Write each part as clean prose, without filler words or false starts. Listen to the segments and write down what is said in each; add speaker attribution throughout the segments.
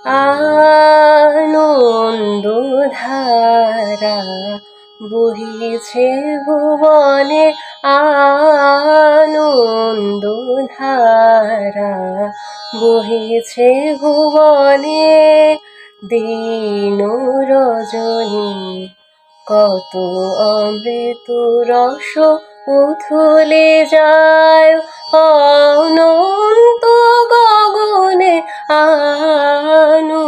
Speaker 1: আনন্দধারা বহিছে ভুবনে, আনন্দধারা বহিছে ভুবনে। দিন রজনী কত অমৃত রস উথলে যায়, অনন্ত গগনে আনন্দধারা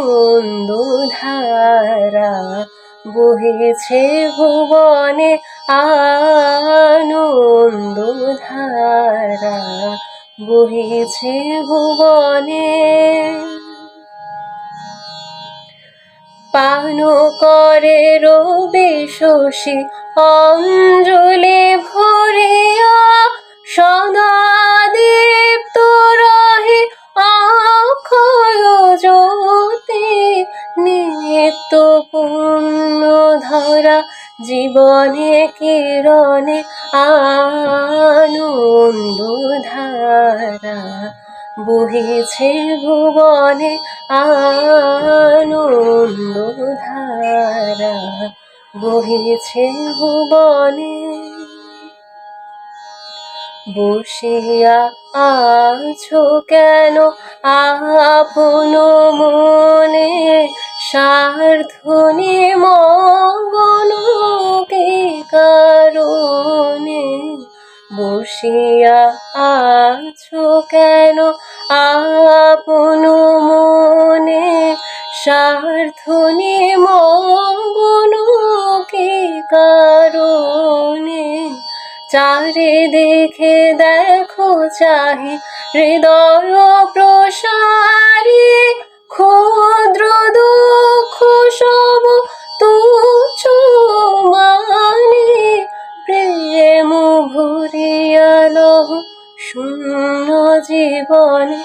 Speaker 1: বহিছে ভুবনে, আনন্দধারা বহিছে ভুবনে। পান করে রবি শশী অঞ্জলি ভরিয়া, সদা দীপ্ত রহে অক্ষয় জ্যোতি। নিত্য পুণ্য ধরা জীবনে কিরণে আনন্দধারা বহিছে ভুবনে, আনন্দধারা বহিছে ভুবনে। বসিয়া আছো কেন আপন মনে, স্বার্থনি মগন কি কারণে। বসিয়া আছো কেন আপন মনে, স্বার্থনি মগন কি কারণে। চারিদিকে দেখো চাহি হৃদয় প্রসারী, ক্ষুদ্র দুঃখ সব তুচ্ছ মানি। প্রেম ভরিয়া লহ শূন্য জীবনে,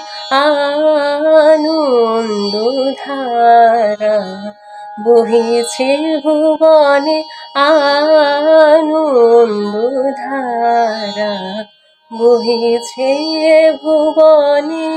Speaker 1: আনন্দধারা বহিছে ভুবনে, আনন্দধারা বহিছে ভুবনে।